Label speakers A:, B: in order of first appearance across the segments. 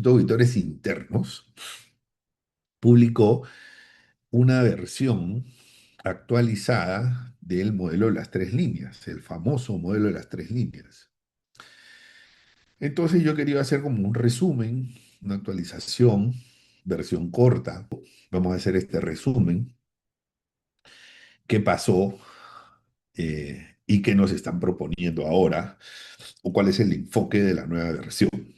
A: Instituto de Auditores Internos publicó una versión actualizada del modelo de las tres líneas, el famoso modelo de las tres líneas. Entonces yo quería hacer como un resumen, una actualización, versión corta. Vamos a hacer este resumen. ¿Qué pasó y qué nos están proponiendo ahora? ¿O cuál es el enfoque de la nueva versión?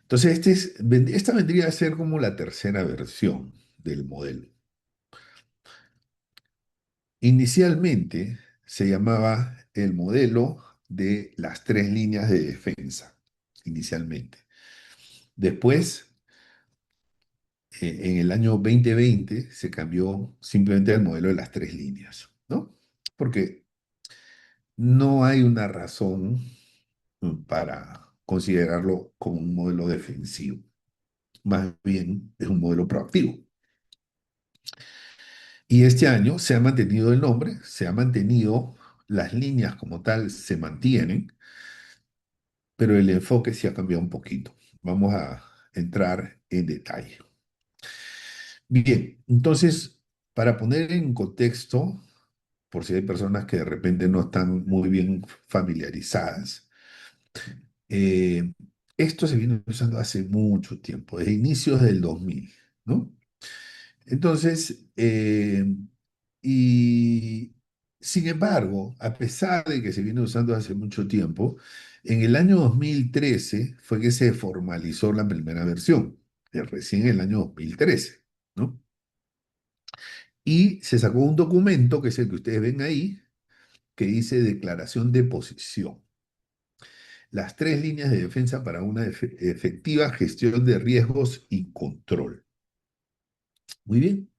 A: Entonces, esta vendría a ser como la tercera versión del modelo. Inicialmente se llamaba el modelo de las tres líneas de defensa, inicialmente. Después, en el año 2020, se cambió simplemente al modelo de las tres líneas, ¿no? Porque no hay una razón para considerarlo como un modelo defensivo. Más bien es un modelo proactivo. Y este año se ha mantenido el nombre, se ha mantenido, las líneas como tal se mantienen, pero el enfoque sí ha cambiado un poquito. Vamos a entrar en detalle. Bien, entonces, para poner en contexto, por si hay personas que de repente no están muy bien familiarizadas, eh, esto se viene usando hace mucho tiempo, desde inicios del 2000, ¿no? Entonces, y sin embargo, a pesar de que se viene usando hace mucho tiempo, en el año 2013 fue que se formalizó la primera versión, recién en el año 2013, ¿no? Y se sacó un documento, que es el que ustedes ven ahí, que dice Declaración de Posición. Las tres líneas de defensa para una efectiva gestión de riesgos y control. Muy bien.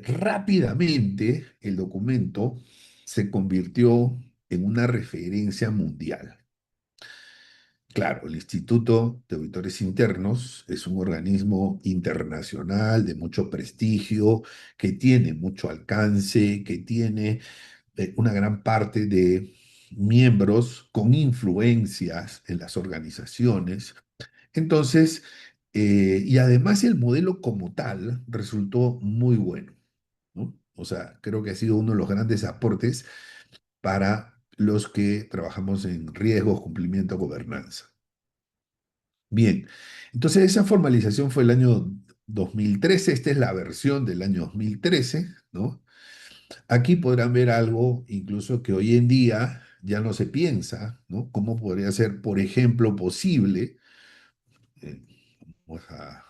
A: Rápidamente el documento se convirtió en una referencia mundial. Claro, el Instituto de Auditores Internos es un organismo internacional de mucho prestigio, que tiene mucho alcance, que tiene una gran parte de miembros con influencias en las organizaciones. Entonces, y además el modelo como tal resultó muy bueno, ¿no? O sea, creo que ha sido uno de los grandes aportes para los que trabajamos en riesgos, cumplimiento, gobernanza. Bien, entonces esa formalización fue el año 2013. Esta es la versión del año 2013, ¿no? Aquí podrán ver algo incluso que hoy en día ya no se piensa, ¿no? ¿Cómo podría ser, por ejemplo, posible, eh, vamos a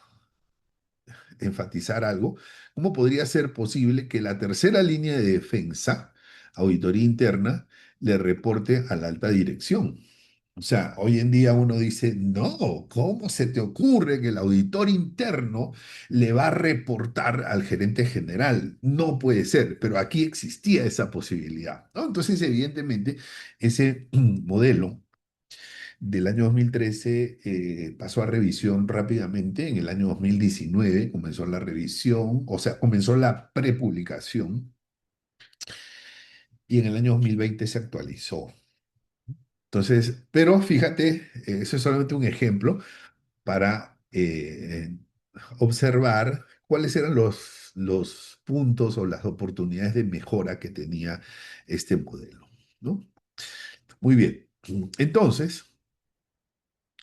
A: enfatizar algo, cómo podría ser posible que la tercera línea de defensa, auditoría interna, le reporte a la alta dirección? O sea, hoy en día uno dice, no, ¿cómo se te ocurre que el auditor interno le va a reportar al gerente general? No puede ser, pero aquí existía esa posibilidad, ¿no? Entonces, evidentemente, ese modelo del año 2013 pasó a revisión rápidamente. En el año 2019 comenzó la revisión, o sea, comenzó la prepublicación y en el año 2020 se actualizó. Entonces, pero fíjate, eso es solamente un ejemplo para observar cuáles eran los puntos o las oportunidades de mejora que tenía este modelo, ¿no? Muy bien. Entonces,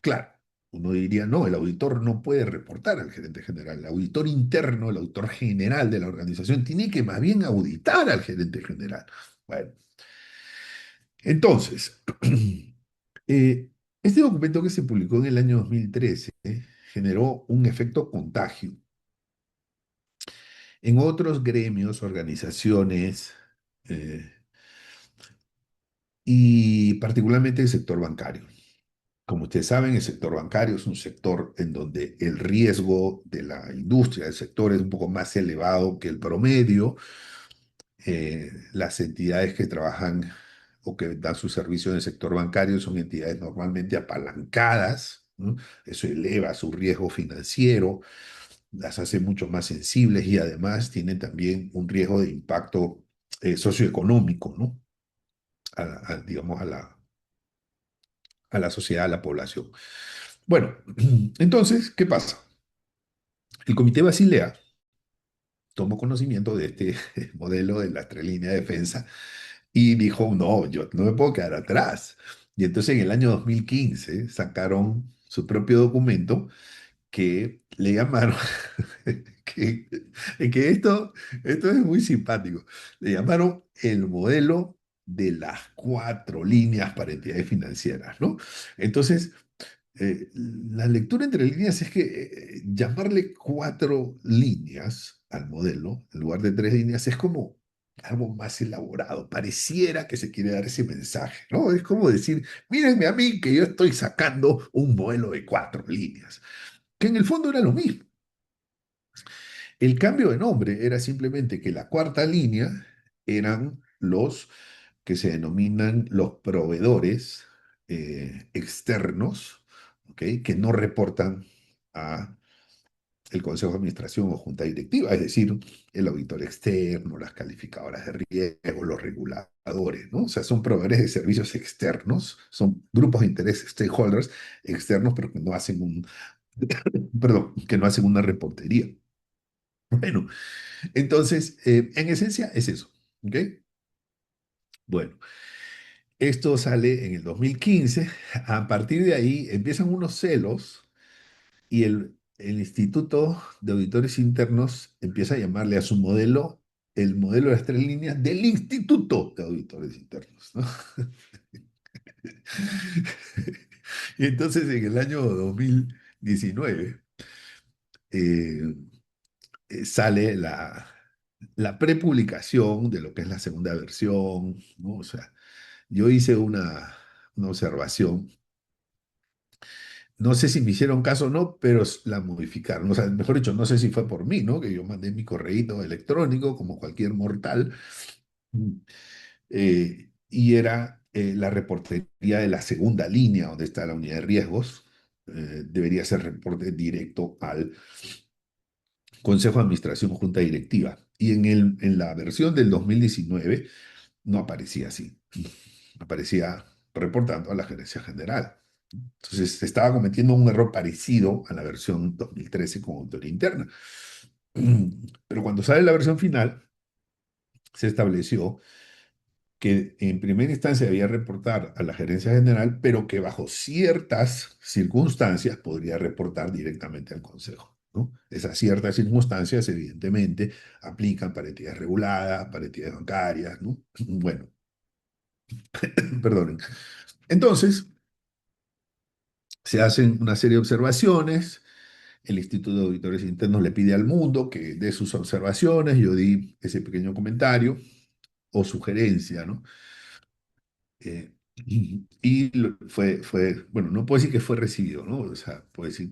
A: claro, uno diría, no, el auditor no puede reportar al gerente general. El auditor interno, el auditor general de la organización, tiene que más bien auditar al gerente general. Bueno, entonces, este documento que se publicó en el año 2013 generó un efecto contagio en otros gremios, organizaciones, eh, y particularmente el sector bancario. Como ustedes saben, el sector bancario es un sector en donde el riesgo de la industria del sector es un poco más elevado que el promedio. Las entidades que trabajan o que dan su servicio en el sector bancario son entidades normalmente apalancadas, ¿no? Eso eleva su riesgo financiero, las hace mucho más sensibles y además tienen también un riesgo de impacto socioeconómico, ¿no? Digamos, a la sociedad, a la población. Bueno, entonces, ¿qué pasa? El Comité Basilea tomó conocimiento de este modelo de las tres líneas de defensa y dijo, no, yo no me puedo quedar atrás. Y entonces en el año 2015 sacaron su propio documento que le llamaron, que, que esto es muy simpático, le llamaron el modelo de las cuatro líneas para entidades financieras, ¿no? Entonces, la lectura entre líneas es que llamarle cuatro líneas al modelo, en lugar de tres líneas, es como algo más elaborado. Pareciera que se quiere dar ese mensaje, ¿no? Es como decir, mírenme a mí que yo estoy sacando un modelo de cuatro líneas, que en el fondo era lo mismo. El cambio de nombre era simplemente que la cuarta línea eran los que se denominan los proveedores externos, ¿ok? Que no reportan a el Consejo de Administración o Junta Directiva, es decir, el auditor externo, las calificadoras de riesgo, los reguladores, ¿no? O sea, son proveedores de servicios externos, son grupos de interés, stakeholders externos, pero que no hacen perdón, que no hacen una reportería. Bueno, entonces, en esencia es eso, ¿ok? Bueno, esto sale en el 2015. A partir de ahí empiezan unos celos y el Instituto de Auditores Internos empieza a llamarle a su modelo el modelo de las tres líneas del Instituto de Auditores Internos, ¿no? Y entonces en el año 2019 eh, sale la prepublicación de lo que es la segunda versión, ¿no? O sea, yo hice una observación. No sé si me hicieron caso o no, pero la modificaron. O sea, mejor dicho, no sé si fue por mí, ¿no? Que yo mandé mi correíto electrónico, como cualquier mortal, mm, y era la reportería de la segunda línea, donde está la unidad de riesgos. Debería ser reporte directo al Consejo de Administración, Junta Directiva. Y en la versión del 2019 no aparecía así. Aparecía reportando a la gerencia general. Entonces, se estaba cometiendo un error parecido a la versión 2013 con autoría interna. Pero cuando sale la versión final, se estableció que en primera instancia debía reportar a la gerencia general, pero que bajo ciertas circunstancias podría reportar directamente al consejo, ¿no? Esas ciertas circunstancias, evidentemente, aplican para entidades reguladas, para entidades bancarias, ¿no? Bueno, perdonen. Entonces, se hacen una serie de observaciones. El Instituto de Auditores Internos le pide al mundo que dé sus observaciones. Yo di ese pequeño comentario o sugerencia, ¿no? Bueno, no puedo decir que fue recibido, ¿no? O sea, puedo decir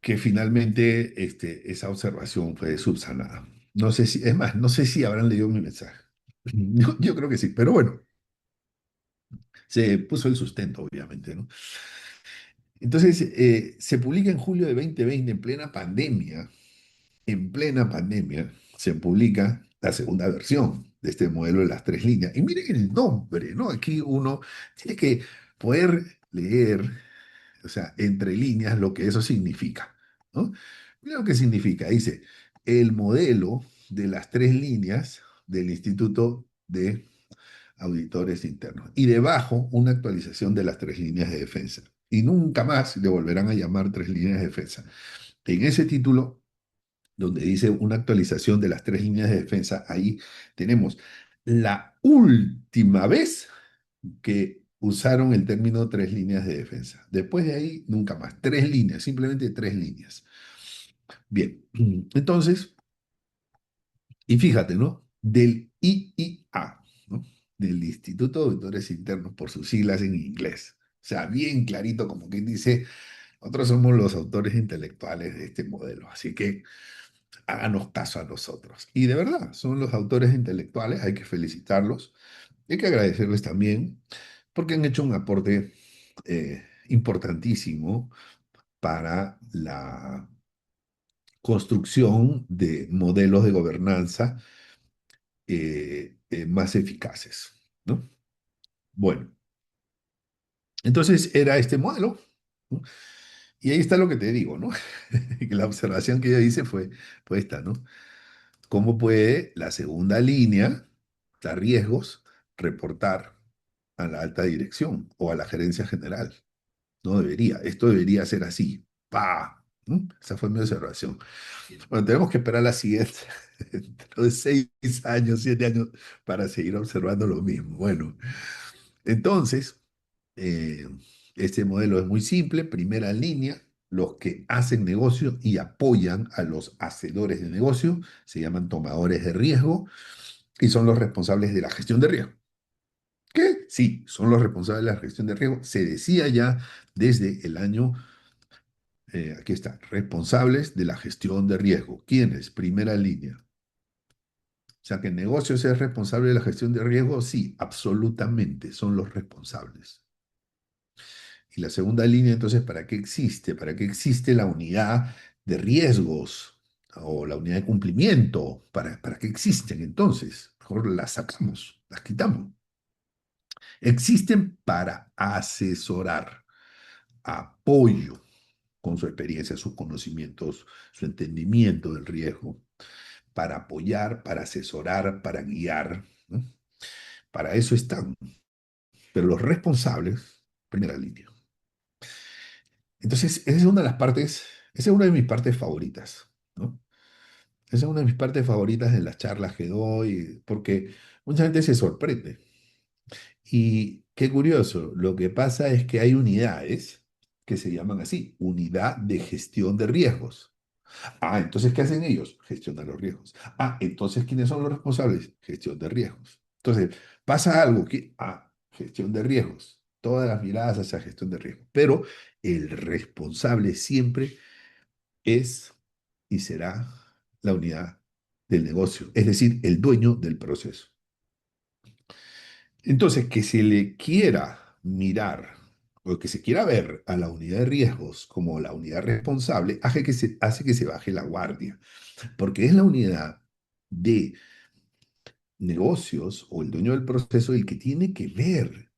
A: que finalmente esa observación fue subsanada. No sé si, es más, no sé si habrán leído mi mensaje. Yo creo que sí, pero bueno, se puso el sustento, obviamente, ¿no? Entonces, se publica en julio de 2020, en plena pandemia, se publica la segunda versión de este modelo de las tres líneas. Y miren el nombre, ¿no? Aquí uno tiene que poder leer, o sea, entre líneas lo que eso significa, ¿no? Mira lo que significa. Dice, el modelo de las tres líneas del Instituto de Auditores Internos. Y debajo, una actualización de las tres líneas de defensa. Y nunca más le volverán a llamar tres líneas de defensa. En ese título donde dice una actualización de las tres líneas de defensa, ahí tenemos la última vez que usaron el término tres líneas de defensa. Después de ahí, nunca más. Tres líneas, simplemente tres líneas. Bien, entonces, y fíjate, ¿no? Del IIA, ¿no? Del Instituto de Auditores Internos, por sus siglas en inglés. O sea, bien clarito, como quien dice, nosotros somos los autores intelectuales de este modelo. Así que háganos caso a nosotros. Y de verdad, son los autores intelectuales, hay que felicitarlos, hay que agradecerles también porque han hecho un aporte importantísimo para la construcción de modelos de gobernanza más eficaces, ¿no? Bueno, Entonces era este modelo, ¿no? Y ahí está lo que te digo, ¿no? Que la observación que yo hice fue esta, ¿no? ¿Cómo puede la segunda línea, da riesgos, reportar a la alta dirección o a la gerencia general? No debería, esto debería ser así. ¡Pa! ¿Mm? Esa fue mi observación. Bueno, tenemos que esperar la siguiente, dentro de 6 años, 7 años, para seguir observando lo mismo. Bueno, entonces, eh, este modelo es muy simple. Primera línea, los que hacen negocio y apoyan a los hacedores de negocio se llaman tomadores de riesgo y son los responsables de la gestión de riesgo. ¿Qué? Sí, son los responsables de la gestión de riesgo. Se decía ya desde el año, aquí está, responsables de la gestión de riesgo. ¿Quiénes? Primera línea. O sea, que el negocio es responsable de la gestión de riesgo, sí, absolutamente, son los responsables. Y la segunda línea, entonces, ¿para qué existe? ¿Para qué existe la unidad de riesgos o la unidad de cumplimiento? ¿Para qué existen entonces? Mejor las sacamos, las quitamos. Existen para asesorar, apoyo con su experiencia, sus conocimientos, su entendimiento del riesgo, para apoyar, para asesorar, para guiar, ¿no? Para eso están. Pero los responsables, primera línea. Entonces, esa es una de las partes, esa es una de mis partes favoritas, ¿no? Esa es una de mis partes favoritas de las charlas que doy, porque mucha gente se sorprende. Y qué curioso, lo que pasa es que hay unidades que se llaman así, unidad de gestión de riesgos. Ah, entonces, ¿qué hacen ellos? Gestionar los riesgos. Ah, entonces, ¿quiénes son los responsables? Gestión de riesgos. Entonces, pasa algo que, gestión de riesgos. Todas las miradas hacia gestión de riesgos. Pero el responsable siempre es y será la unidad del negocio, es decir, el dueño del proceso. Entonces, que se le quiera mirar o que se quiera ver a la unidad de riesgos como la unidad responsable, hace que se baje la guardia, porque es la unidad de negocios o el dueño del proceso el que tiene que ver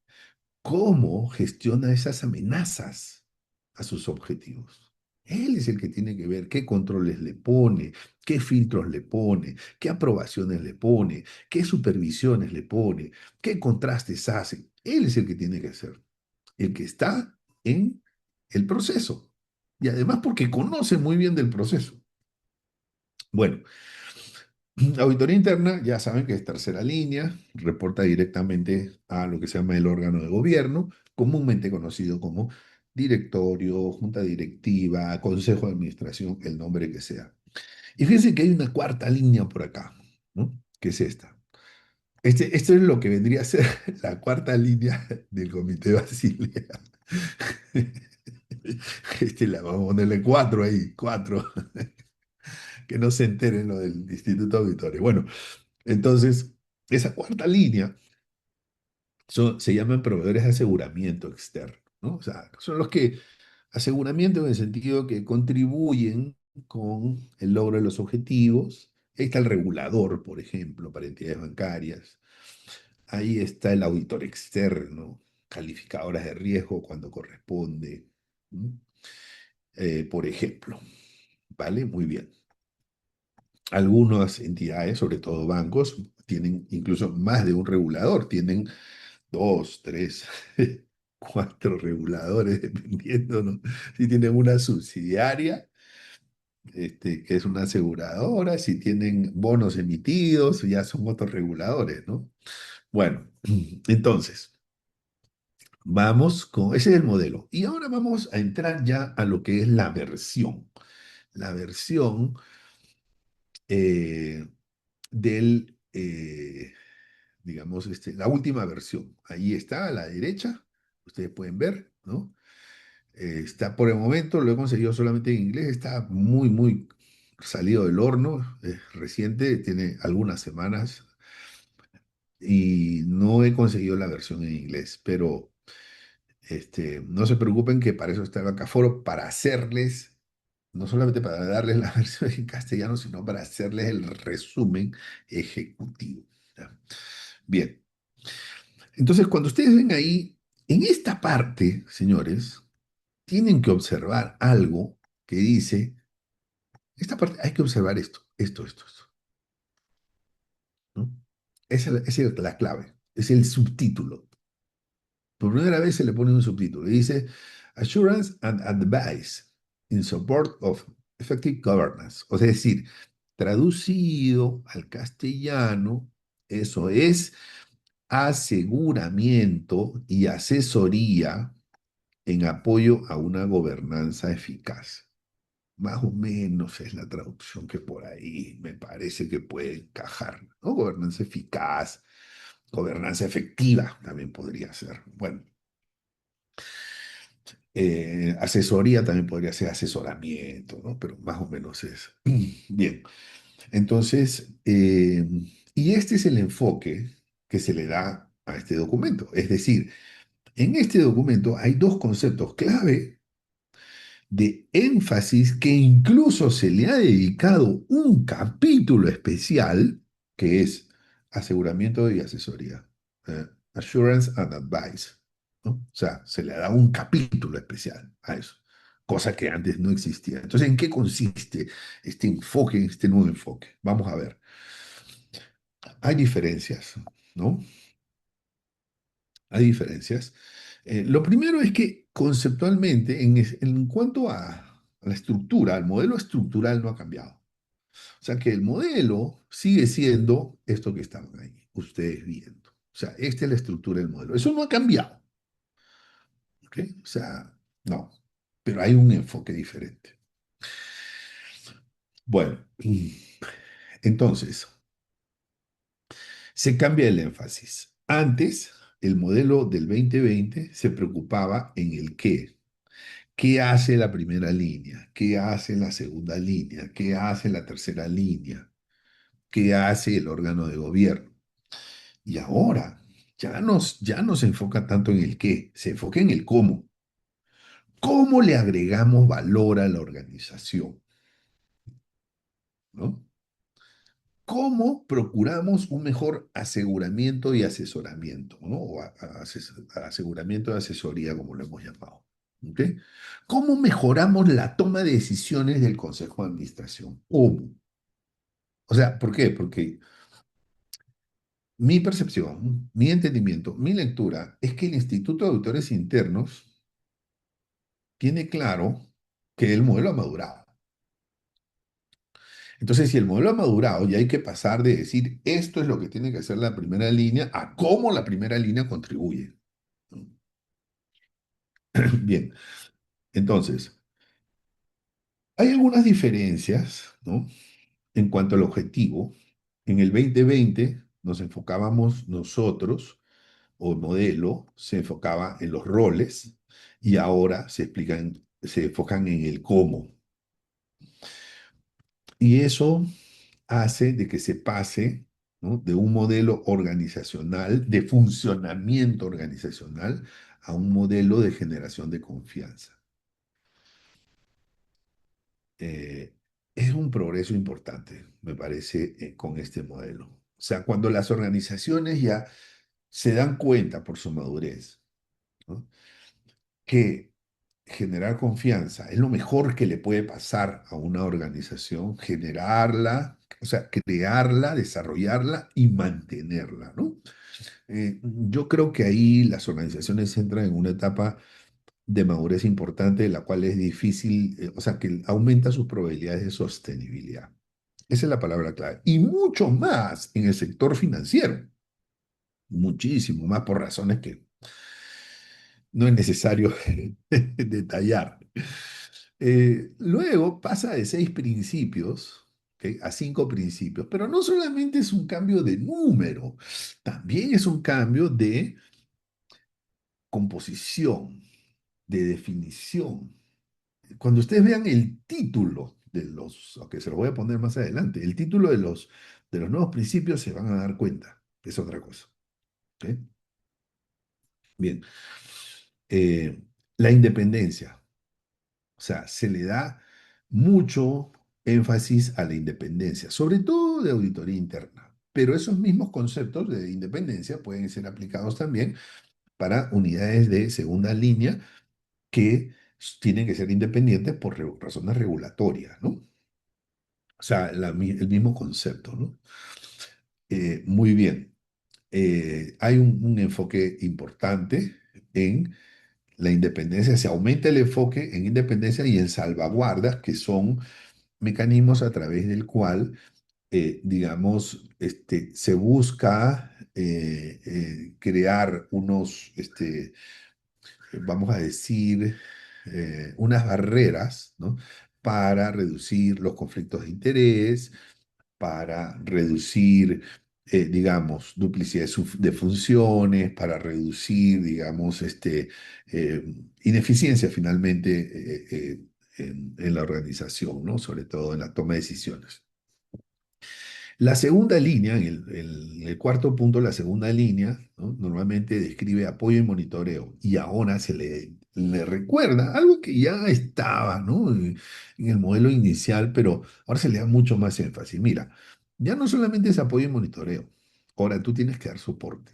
A: cómo gestiona esas amenazas a sus objetivos. Él es el que tiene que ver qué controles le pone, qué filtros le pone, qué aprobaciones le pone, qué supervisiones le pone, qué contrastes hace. Él es el que tiene que hacer, el que está en el proceso. Y además porque conoce muy bien del proceso. Bueno, auditoría interna, ya saben que es tercera línea, reporta directamente a lo que se llama el órgano de gobierno, comúnmente conocido como directorio, junta directiva, consejo de administración, el nombre que sea. Y fíjense que hay una cuarta línea por acá, ¿no? Que es esta. Esto es lo que vendría a ser la cuarta línea del Comité Basilea. Vamos a ponerle cuatro ahí, cuatro, que no se enteren lo del Instituto Auditorio. Bueno, entonces, esa cuarta línea se llaman proveedores de aseguramiento externo, ¿no? O sea, son los que aseguramiento en el sentido que contribuyen con el logro de los objetivos. Ahí está el regulador, por ejemplo, para entidades bancarias. Ahí está el auditor externo, calificadoras de riesgo cuando corresponde, ¿m? Por ejemplo, ¿vale? Muy bien. Algunas entidades, sobre todo bancos, tienen incluso más de un regulador, tienen dos, tres, cuatro reguladores, dependiendo, ¿no? Si tienen una subsidiaria, que es una aseguradora, si tienen bonos emitidos, ya son otros reguladores, ¿no? Bueno, entonces, ese es el modelo. Y ahora vamos a entrar ya a lo que es la versión. La versión eh, digamos, la última versión. Ahí está, a la derecha, ustedes pueden ver, ¿no? Está por el momento, lo he conseguido solamente en inglés, está muy, muy salido del horno, es reciente, tiene algunas semanas y no he conseguido la versión en inglés, pero no se preocupen que para eso está el Bancaforo, para hacerles, no solamente para darles la versión en castellano, sino para hacerles el resumen ejecutivo. ¿Ya? Bien, entonces cuando ustedes ven ahí En esta parte, señores, tienen que observar algo que dice, esta parte hay que observar esto, ¿no? Esa es la clave, es el subtítulo. Por primera vez se le pone un subtítulo y dice Assurance and Advice in Support of Effective Governance. O sea, es decir, traducido al castellano, eso es aseguramiento y asesoría en apoyo a una gobernanza eficaz. Más o menos es la traducción que por ahí me parece que puede encajar, ¿no? Gobernanza eficaz, gobernanza efectiva también podría ser. Bueno, asesoría también podría ser asesoramiento, ¿no? Pero más o menos es. Bien, entonces, y este es el enfoque que se le da a este documento. Es decir, en este documento hay dos conceptos clave de énfasis que incluso se le ha dedicado un capítulo especial que es aseguramiento y asesoría, assurance and advice, ¿no? O sea, se le da un capítulo especial a eso, cosa que antes no existía. Entonces, ¿en qué consiste este enfoque, este nuevo enfoque? Vamos a ver. Hay diferencias, ¿no? Hay diferencias. Lo primero es que conceptualmente, en cuanto a la estructura, el modelo estructural no ha cambiado. O sea que el modelo sigue siendo esto que están ahí, ustedes viendo. O sea, esta es la estructura del modelo. Eso no ha cambiado. ¿Ok? O sea, no. Pero hay un enfoque diferente. Bueno, entonces, se cambia el énfasis. Antes, el modelo del 2020 se preocupaba en el qué. ¿Qué hace la primera línea? ¿Qué hace la segunda línea? ¿Qué hace la tercera línea? ¿Qué hace el órgano de gobierno? Y ahora ya no se enfoca tanto en el qué, se enfoca en el cómo. ¿Cómo le agregamos valor a la organización? ¿No? ¿Cómo procuramos un mejor aseguramiento y asesoramiento? ¿No? O aseguramiento y asesoría, como lo hemos llamado. ¿Ok? ¿Cómo mejoramos la toma de decisiones del Consejo de Administración? ¿Cómo? O sea, ¿por qué? Porque mi percepción, mi entendimiento, mi lectura es que el Instituto de Auditores Internos tiene claro que el modelo ha madurado. Entonces, si el modelo ha madurado, ya hay que pasar de decir esto es lo que tiene que hacer la primera línea a cómo la primera línea contribuye. Bien, entonces, hay algunas diferencias, ¿no? En cuanto al objetivo. En el 2020 nos enfocábamos nosotros, o el modelo se enfocaba en los roles y ahora se enfocan en el cómo. Y eso hace de que se pase, ¿no? De un modelo organizacional, de funcionamiento organizacional, a un modelo de generación de confianza. Eh, es un progreso importante, me parece, con este modelo. O sea, cuando las organizaciones ya se dan cuenta por su madurez, ¿no? Que generar confianza es lo mejor que le puede pasar a una organización, generarla, o sea, crearla, desarrollarla y mantenerla, ¿no? Yo creo que ahí las organizaciones entran en una etapa de madurez importante, la cual es difícil, o sea, que aumenta sus probabilidades de sostenibilidad. Esa es la palabra clave. Y mucho más en el sector financiero, muchísimo más por razones que no es necesario detallar. Luego pasa de 6 principios, ¿ok? A 5 principios, pero no solamente es un cambio de número, también es un cambio de composición, de definición. Cuando ustedes vean el título de los, que se lo voy a poner más adelante, el título de los nuevos principios se van a dar cuenta, es otra cosa. ¿Ok? Bien. Eh, la independencia, o sea, se le da mucho énfasis a la independencia, sobre todo de auditoría interna. Pero esos mismos conceptos de independencia pueden ser aplicados también para unidades de segunda línea que tienen que ser independientes por razones regulatorias, ¿no? O sea, el mismo concepto, ¿no? Muy bien. Hay un enfoque importante en la independencia, se aumenta el enfoque en independencia y en salvaguardas, que son mecanismos a través del cual, digamos, se busca crear unos, vamos a decir, unas barreras, ¿no? Para reducir los conflictos de interés, para reducir, digamos, duplicidad de funciones, para reducir, digamos, ineficiencia finalmente en la organización, ¿no? Sobre todo en la toma de decisiones. La segunda línea, en el cuarto punto, la segunda línea, ¿no? Normalmente describe apoyo y monitoreo y ahora le recuerda algo que ya estaba, ¿no? En el modelo inicial, pero ahora se le da mucho más énfasis. Mira, ya no solamente es apoyo y monitoreo, ahora tú tienes que dar soporte,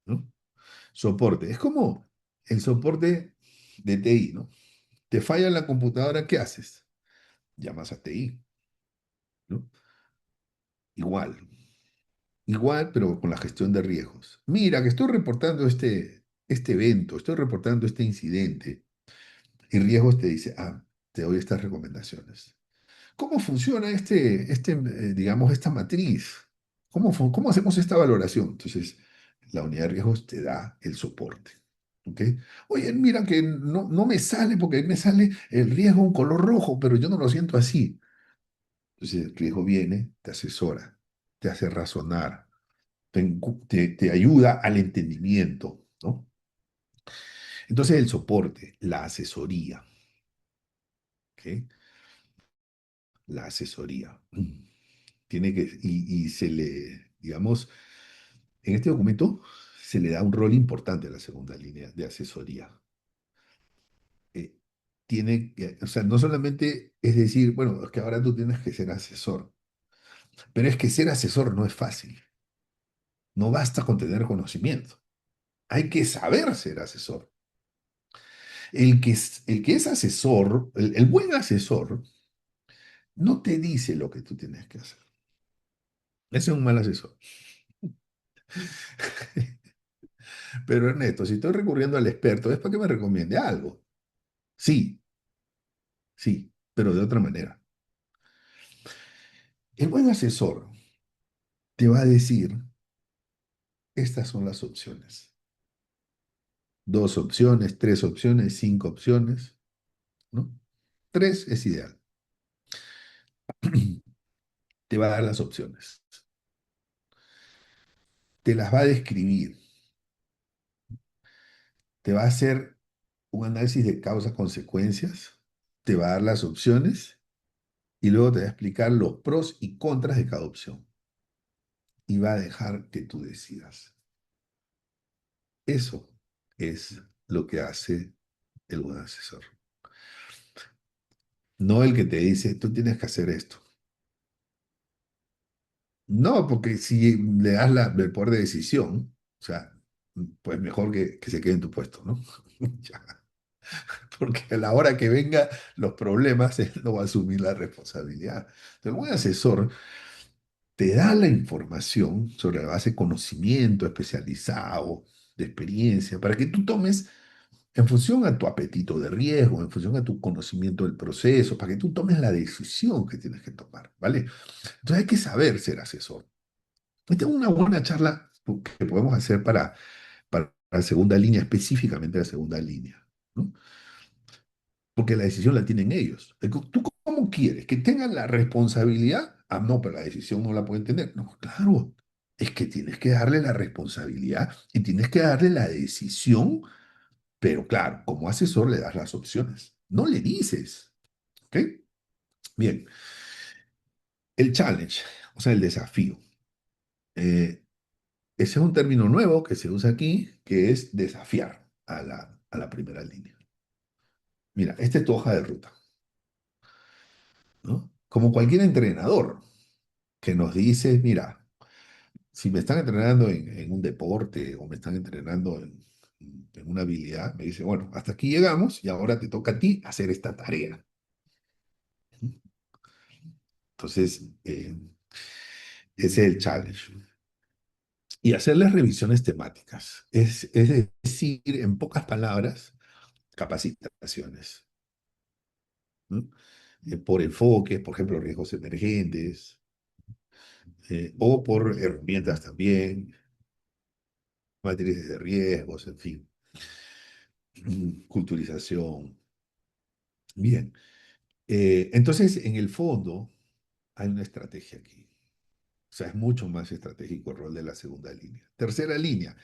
A: ¿no? Soporte, es como el soporte de TI, ¿no? Te falla la computadora, ¿qué haces? Llamas a TI, ¿no? Igual. Igual, pero con la gestión de riesgos. Mira, que estoy reportando este evento, estoy reportando este incidente. Y riesgos te dice, te doy estas recomendaciones. ¿Cómo funciona digamos, esta matriz? ¿Cómo hacemos esta valoración? Entonces, la unidad de riesgos te da el soporte. ¿Ok? Oye, mira que no me sale porque ahí me sale el riesgo un color rojo, pero yo no lo siento así. Entonces, el riesgo viene, te asesora, te hace razonar, te ayuda al entendimiento, ¿no? Entonces el soporte, la asesoría, ¿ok? La asesoría. Tiene que, y se le, digamos, en este documento se le da un rol importante a la segunda línea de asesoría. Eh, o sea, no solamente es decir, bueno, es que ahora tú tienes que ser asesor, pero es que ser asesor no es fácil. No basta con tener conocimiento. Hay que saber ser asesor. El que es asesor, el buen asesor, no te dice lo que tú tienes que hacer. Ese es un mal asesor. Pero Ernesto, si estoy recurriendo al experto, es para que me recomiende algo. Sí, sí, pero de otra manera. El buen asesor te va a decir, estas son las opciones. Dos opciones, tres opciones, cinco opciones, ¿no? Tres es ideal. Te va a dar las opciones. Te las va a describir. Te va a hacer un análisis de causas-consecuencias. Te va a dar las opciones y luego te va a explicar los pros y contras de cada opción y va a dejar que tú decidas. Eso es lo que hace el buen asesor. No el que te dice, tú tienes que hacer esto. No, porque si le das el poder de decisión, o sea, pues mejor que se quede en tu puesto, ¿no? Ya. Porque a la hora que vengan los problemas, él no va a asumir la responsabilidad. Entonces, el buen asesor te da la información sobre la base de conocimiento especializado, de experiencia, para que tú tomes en función a tu apetito de riesgo, en función a tu conocimiento del proceso, para que tú tomes la decisión que tienes que tomar, ¿vale? Entonces hay que saber ser asesor. Esta es una buena charla que podemos hacer para la segunda línea, específicamente la segunda línea, ¿no? Porque la decisión la tienen ellos. ¿Tú cómo quieres? ¿Que tengan la responsabilidad? No, pero la decisión no la pueden tener. No, claro. Es que tienes que darle la responsabilidad y tienes que darle la decisión, pero claro, como asesor le das las opciones. No le dices. ¿Ok? Bien. El challenge, o sea, el desafío. Eh, Ese es un término nuevo que se usa aquí, que es desafiar a la primera línea. Mira, esta es tu hoja de ruta, ¿no? Como cualquier entrenador que nos dice, mira, Si me están entrenando en un deporte o me están entrenando en una habilidad, me dice, bueno, hasta aquí llegamos y ahora te toca a ti hacer esta tarea. Entonces, ese es el challenge. Y hacerles revisiones temáticas. Es decir, en pocas palabras, capacitaciones, ¿no? Por enfoque, por ejemplo, riesgos emergentes, o por herramientas también, matrices de riesgos, en fin, culturización. Bien, entonces en el fondo hay una estrategia aquí. O sea, es mucho más estratégico el rol de la segunda línea. Tercera línea,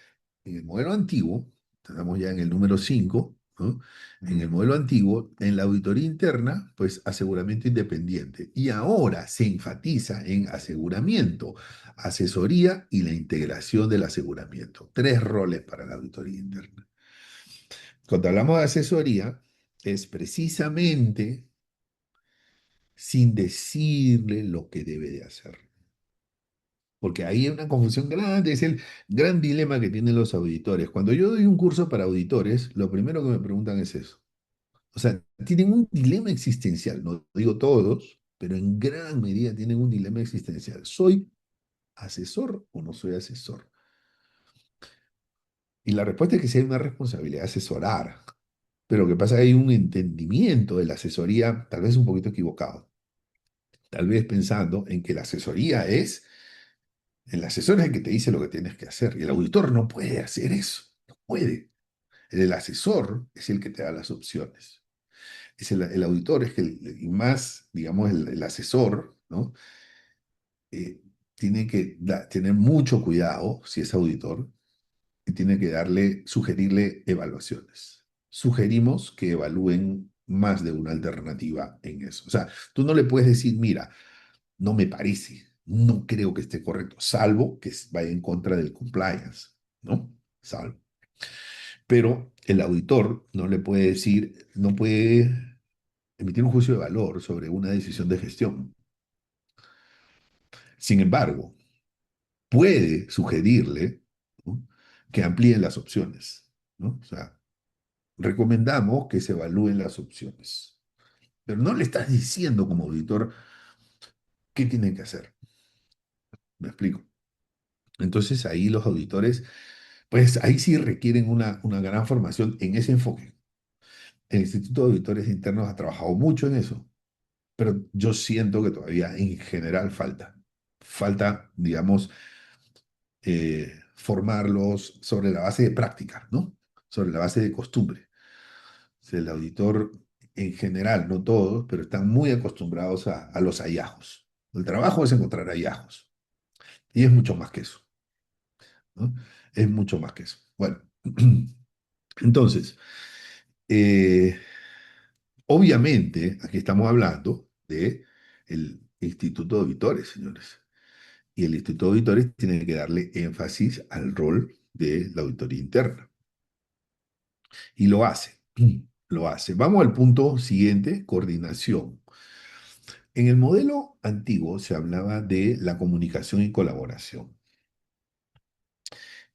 A: en el modelo antiguo, estamos ya en el número 5, ¿no? En el modelo antiguo, en la auditoría interna, pues aseguramiento independiente. Y ahora se enfatiza en aseguramiento, asesoría y la integración del aseguramiento. Tres roles para la auditoría interna. Cuando hablamos de asesoría, es precisamente sin decirle lo que debe de hacer. Porque ahí hay una confusión grande, es el gran dilema que tienen los auditores. Cuando yo doy un curso para auditores, lo primero que me preguntan es eso. O sea, tienen un dilema existencial, no digo todos, pero en gran medida tienen un dilema existencial. ¿Soy asesor o no soy asesor? Y la respuesta es que sí hay una responsabilidad de asesorar, pero lo que pasa es que hay un entendimiento de la asesoría tal vez un poquito equivocado, tal vez pensando en que la asesoría es, el asesor es el que te dice lo que tienes que hacer y el auditor no puede hacer eso, no puede. El asesor es el que te da las opciones. Es el auditor es el, y más, digamos, el asesor, ¿no? Eh, tiene que tener mucho cuidado si es auditor y tiene que sugerirle evaluaciones. Sugerimos que evalúen más de una alternativa en eso. O sea, tú no le puedes decir, mira, no me parece, no creo que esté correcto, salvo que vaya en contra del compliance, ¿no? Salvo. Pero el auditor no le puede decir, no puede emitir un juicio de valor sobre una decisión de gestión. Sin embargo, puede sugerirle, ¿no?, que amplíen las opciones, ¿no? O sea, recomendamos que se evalúen las opciones, pero no le estás diciendo como auditor qué tiene que hacer. ¿Me explico? Entonces ahí los auditores, pues ahí sí requieren una gran formación en ese enfoque. El Instituto de Auditores Internos ha trabajado mucho en eso, pero yo siento que todavía en general falta. Falta, digamos, formarlos sobre la base de práctica, ¿no? Sobre la base de costumbre. O sea, el auditor en general, no todos, pero están muy acostumbrados a los hallazgos. El trabajo es encontrar hallazgos y es mucho más que eso, ¿no? Es mucho más que eso. Bueno, entonces, eh, obviamente, aquí estamos hablando de el Instituto de Auditores, señores. Y el Instituto de Auditores tiene que darle énfasis al rol de la auditoría interna. Y lo hace, lo hace. Vamos al punto siguiente, coordinación. En el modelo antiguo se hablaba de la comunicación y colaboración.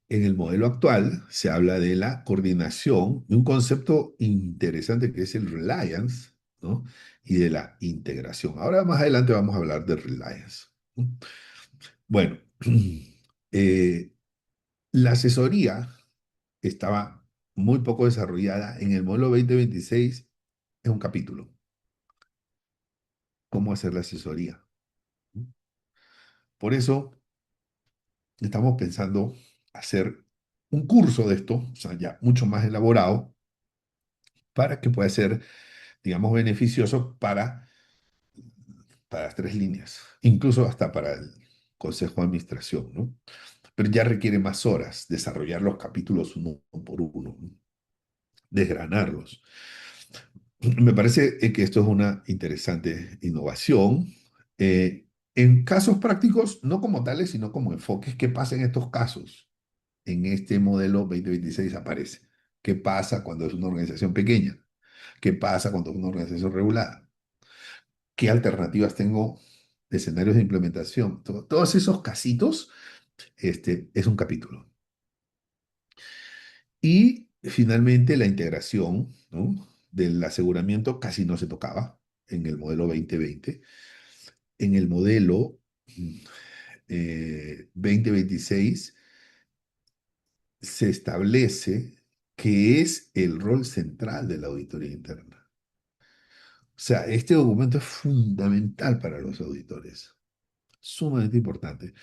A: En el modelo actual se habla de la coordinación, de un concepto interesante que es el reliance, ¿no? Y de la integración. Ahora más adelante vamos a hablar de reliance, ¿no? Bueno, eh, la asesoría estaba muy poco desarrollada. En el modelo 2026 es un capítulo, cómo hacer la asesoría. Por eso estamos pensando hacer un curso de esto, o sea, ya mucho más elaborado, para que pueda ser, digamos, beneficioso para las tres líneas, incluso hasta para el Consejo de Administración, ¿no? Pero ya requiere más horas desarrollar los capítulos uno por uno, ¿no?, desgranarlos. Me parece que esto es una interesante innovación. En casos prácticos, no como tales, sino como enfoques, ¿qué pasa en estos casos? En este modelo 2026 aparece. ¿Qué pasa cuando es una organización pequeña? ¿Qué pasa cuando es una organización regulada? ¿Qué alternativas tengo de escenarios de implementación? Todos esos casitos es un capítulo. Y finalmente la integración, ¿no?, del aseguramiento casi no se tocaba en el modelo 2020. En el modelo 2026 se establece que es el rol central de la auditoría interna. O sea, este documento es fundamental para los auditores, sumamente importante.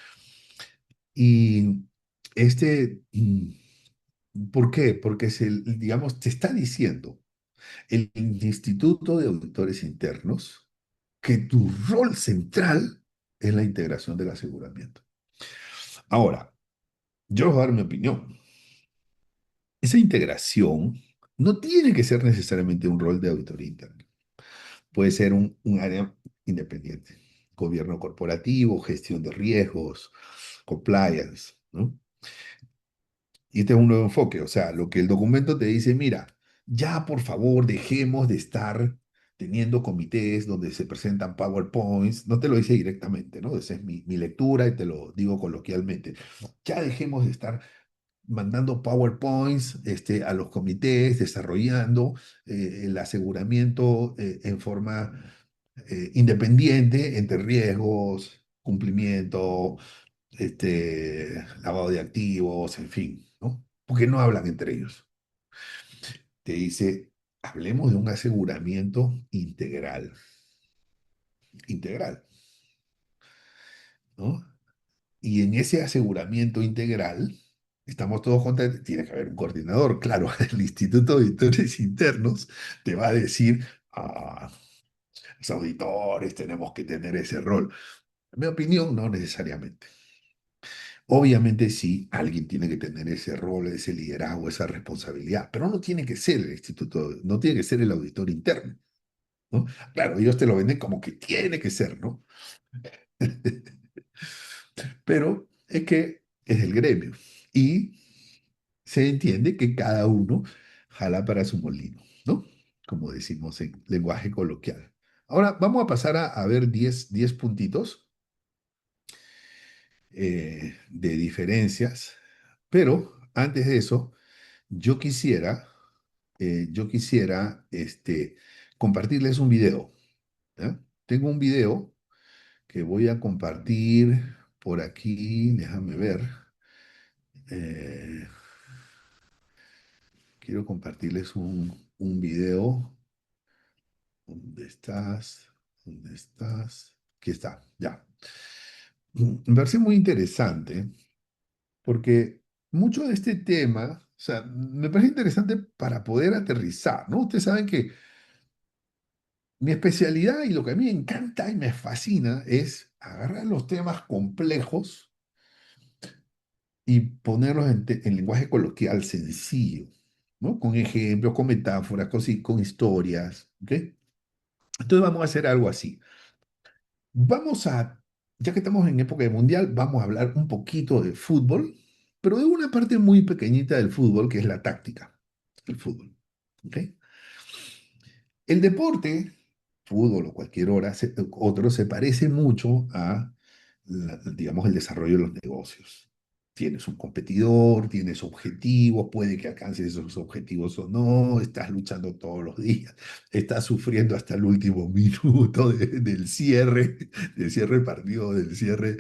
A: Y ¿por qué? Porque digamos, te está diciendo el Instituto de Auditores Internos que tu rol central es la integración del aseguramiento. Ahora, yo voy a dar mi opinión. Esa integración no tiene que ser necesariamente un rol de auditoría interna. Puede ser un área independiente. Gobierno corporativo, gestión de riesgos, compliance, ¿no? Y este es un nuevo enfoque, o sea, lo que el documento te dice, mira, ya por favor dejemos de estar teniendo comités donde se presentan PowerPoints, no te lo dice directamente, ¿no? Esa es mi lectura y te lo digo coloquialmente. Ya dejemos de estar mandando PowerPoints a los comités, desarrollando el aseguramiento en forma independiente entre riesgos, cumplimiento, lavado de activos, en fin, ¿no? Porque no hablan entre ellos. Te dice, hablemos de un aseguramiento integral, integral, ¿no? Y en ese aseguramiento integral, estamos todos contentos, tiene que haber un coordinador, claro, el Instituto de Auditores Internos te va a decir, ah, los auditores tenemos que tener ese rol. En mi opinión, no necesariamente. Obviamente sí, alguien tiene que tener ese rol, ese liderazgo, esa responsabilidad, pero no tiene que ser el instituto, no tiene que ser el auditor interno, ¿no? Claro, ellos te lo venden como que tiene que ser, ¿no? Pero es que es el gremio y se entiende que cada uno jala para su molino, ¿no? Como decimos en lenguaje coloquial. Ahora vamos a pasar a ver 10 puntitos de diferencias, pero antes de eso, yo quisiera compartirles un video, ¿ya? Tengo un video que voy a compartir por aquí, déjame ver. eh, Quiero compartirles un video. ¿Dónde estás? ¿Dónde estás? Aquí está, ya. Me parece muy interesante porque mucho de este tema, o sea, me parece interesante para poder aterrizar, ¿no? Ustedes saben que mi especialidad y lo que a mí me encanta y me fascina es agarrar los temas complejos y ponerlos en lenguaje coloquial sencillo, ¿no? Con ejemplos, con metáforas, con historias, ¿ok? Entonces vamos a hacer algo así. Vamos a, ya que estamos en época de mundial, vamos a hablar un poquito de fútbol, pero de una parte muy pequeñita del fútbol, que es la táctica del fútbol, ¿ok? El deporte, fútbol o cualquier otro, se parece mucho a, digamos, el desarrollo de los negocios. Tienes un competidor, tienes objetivos, puede que alcances esos objetivos o no, estás luchando todos los días, estás sufriendo hasta el último minuto del cierre del partido, del cierre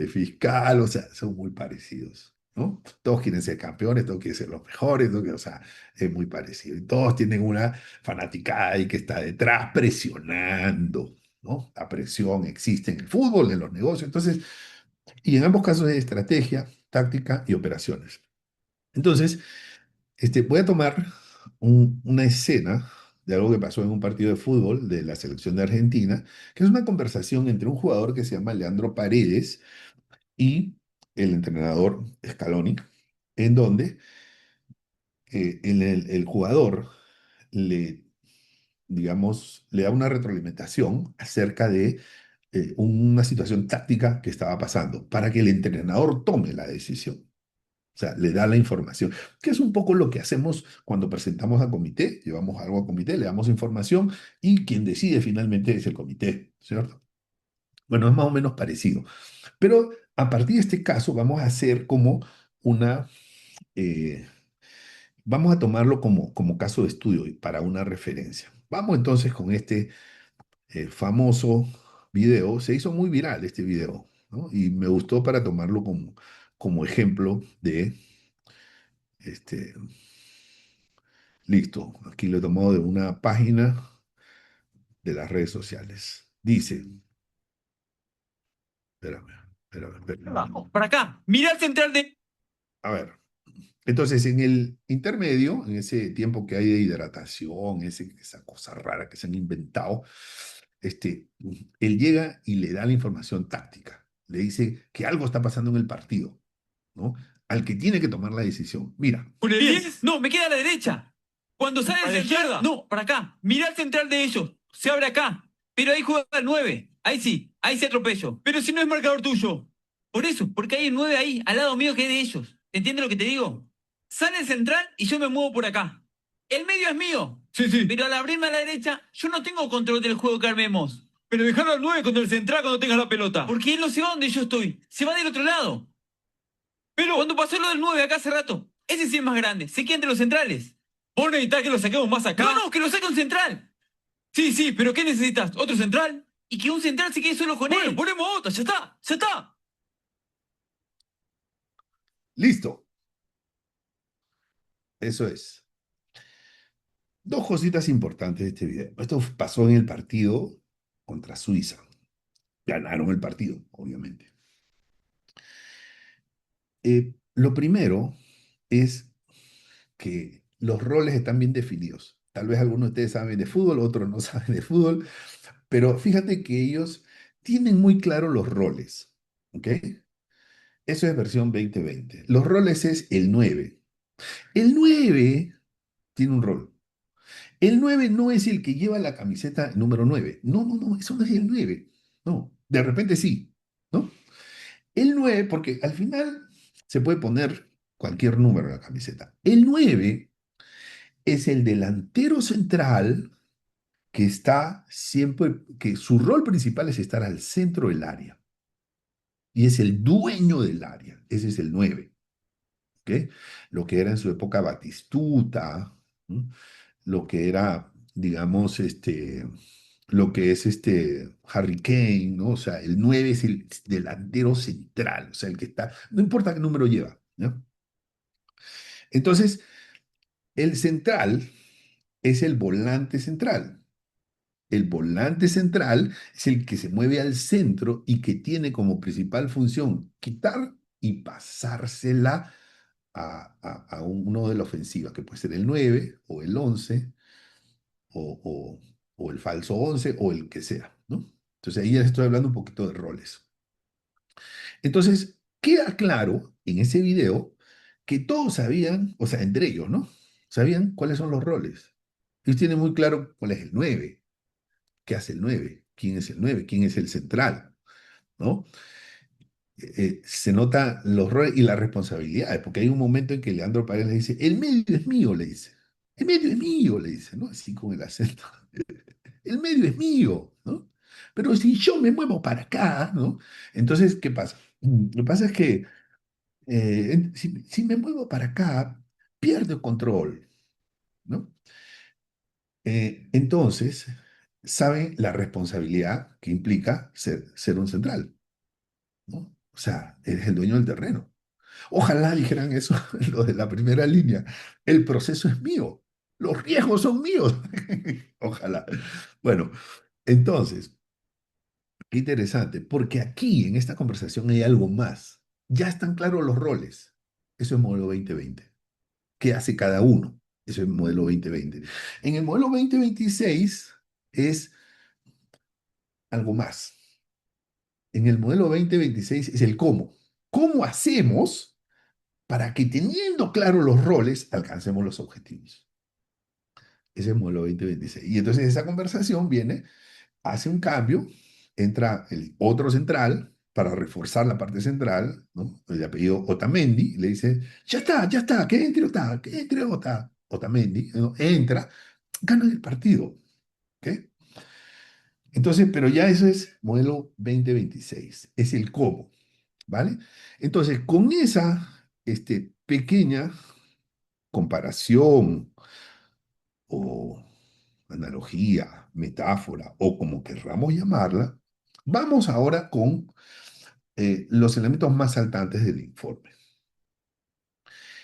A: fiscal, o sea, son muy parecidos, ¿no? Todos quieren ser campeones, todos quieren ser los mejores, o sea, es muy parecido. Y todos tienen una fanaticada ahí que está detrás presionando, ¿no? La presión existe en el fútbol, en los negocios, entonces, y en ambos casos es estrategia, táctica y operaciones. Entonces, voy a tomar una escena de algo que pasó en un partido de fútbol de la selección de Argentina, que es una conversación entre un jugador que se llama Leandro Paredes y el entrenador Scaloni, en donde el jugador le, digamos, le da una retroalimentación acerca de una situación táctica que estaba pasando para que el entrenador tome la decisión. O sea, le da la información, que es un poco lo que hacemos cuando presentamos al comité, llevamos algo al comité, le damos información y quien decide finalmente es el comité, ¿cierto? Bueno, es más o menos parecido. Pero A partir de este caso, vamos a hacer como una, eh, vamos a tomarlo como caso de estudio y para una referencia. Vamos entonces con este famoso video. Se hizo muy viral este video, ¿no? Y me gustó para tomarlo como ejemplo de, este, listo, aquí lo he tomado de una página de las redes sociales. Dice, espérame, espérame.
B: Abajo, para acá. Mira el central de...
A: A ver. Entonces, en el intermedio, en ese tiempo que hay de hidratación, esa cosa rara que se han inventado, él llega y le da la información táctica. Le dice que algo está pasando en el partido, ¿no? Al que tiene que tomar la decisión. Mira,
B: ¿Con el 10? No, me queda a la derecha. Cuando sale el central... izquierda? No, para acá. Mira el central de ellos. Se abre acá. Pero ahí juega el 9. Ahí sí, ahí se atropello. Pero si no es marcador tuyo. Por eso, porque hay el 9 ahí, al lado mío que es de ellos. ¿Entiendes lo que te digo? Sale el central y yo me muevo por acá. El medio es mío. Sí, sí. Pero al abrirme a la derecha, yo no tengo control del juego que armemos. Pero dejarlo al 9 contra el central cuando tengas la pelota. Porque él no se va donde yo estoy. Se va del otro lado. Pero cuando pasó lo del 9 acá hace rato, ese sí es más grande. Se queda entre los centrales. ¿Vos necesitas que lo saquemos más acá? No, no, que lo saque un central. Sí, sí, pero ¿qué necesitas? ¿Otro central? Y que un central se quede solo con él. Bueno, ponemos otro, ya está, ya está.
A: listo. Eso es. Dos cositas importantes de este video. Esto pasó en el partido contra Suiza. Ganaron el partido, obviamente. Lo primero es que los roles están bien definidos. Tal vez algunos de ustedes saben de fútbol, otros no saben de fútbol, pero fíjate que ellos tienen muy claro los roles, ¿ok? Eso es versión 2020. Los roles es el 9. El 9 tiene un rol. El 9 no es el que lleva la camiseta número 9. No, no, no, eso no es el 9. No, de repente sí, ¿no? El 9, porque al final se puede poner cualquier número en la camiseta. El 9 es el delantero central que está siempre, que su rol principal es estar al centro del área y es el dueño del área. Ese es el 9, ¿ok? Lo que era en su época Batistuta, ¿no? Lo que era, digamos, lo que es Harry Kane, ¿no? O sea, el 9 es el delantero central, o sea, el que está, no importa qué número lleva, ¿no? Entonces, el central es el volante central. El volante central es el que se mueve al centro y que tiene como principal función quitar y pasársela a uno de la ofensiva, que puede ser el 9 o el 11 o, o- o el falso 11 o el que sea, ¿no? Entonces ahí ya estoy hablando un poquito de roles. Entonces, queda claro en ese video que todos sabían, o sea, entre ellos, ¿no? Sabían cuáles son los roles. Ellos tienen muy claro cuál es el 9. ¿Qué hace el 9? ¿Quién es el 9? ¿Quién es el central? ¿No? Se nota los roles y las responsabilidades, porque hay un momento en que Leandro Paredes le dice, el medio es mío, le dice. El medio es mío, le dice, ¿no? Así con el acento. El medio es mío, ¿no? Pero si yo me muevo para acá, ¿no? Entonces, ¿qué pasa? Lo que pasa es que si me muevo para acá, pierdo el control, ¿no? Entonces, saben la responsabilidad que implica ser un central, ¿no? O sea, eres el dueño del terreno. Ojalá dijeran eso lo de la primera línea. El proceso es mío, los riesgos son míos. Ojalá. Bueno, entonces, qué interesante, porque aquí en esta conversación hay algo más. Ya están claros los roles. Eso es modelo 2020. ¿Qué hace cada uno? Eso es modelo 2020. En el modelo 2026 es algo más. En el modelo 2026 es el cómo. ¿Cómo hacemos para que teniendo claros los roles alcancemos los objetivos? Ese es el modelo 2026. Y entonces esa conversación viene, hace un cambio, entra el otro central para reforzar la parte central, ¿no? El apellido Otamendi, y le dice, ya está, que entre Otamendi, ¿no? Entra, gana el partido, ¿ok? Entonces, pero ya eso es modelo 2026, es el cómo. ¿vale? Entonces, con esa pequeña comparación o analogía, metáfora o como querramos llamarla, vamos ahora con los elementos más saltantes del informe.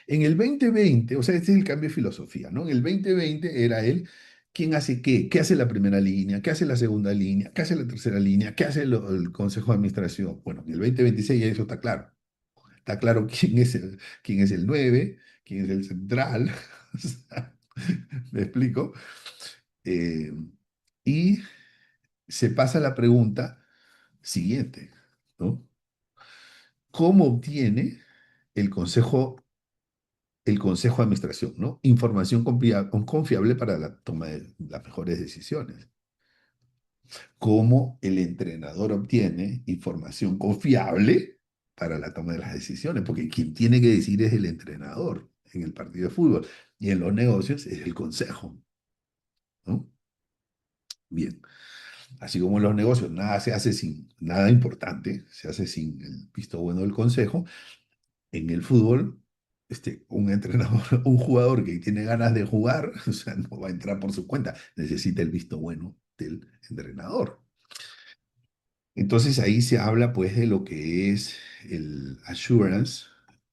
A: En el 2020, o sea, este es el cambio de filosofía, ¿no? En el 2020 era él quién hace qué hace la primera línea, qué hace la segunda línea, qué hace la tercera línea, qué hace el Consejo de Administración. Bueno, en el 2026 ya eso está claro. Está claro quién es el 9, quién es el central. O sea, ¿me explico? Eh, y se pasa a la pregunta siguiente, ¿no? ¿Cómo obtiene el Consejo de Administración, ¿no? Información confiable para la toma de las mejores decisiones. ¿Cómo el entrenador obtiene información confiable para la toma de las decisiones? Porque quien tiene que decir es el entrenador en el partido de fútbol y en los negocios es el consejo, ¿no? Bien, así como en los negocios nada se hace sin nada importante, se hace sin el visto bueno del consejo. En el fútbol, un entrenador, un jugador que tiene ganas de jugar, o sea, no va a entrar por su cuenta, necesita el visto bueno del entrenador. Entonces ahí se habla pues de lo que es el assurance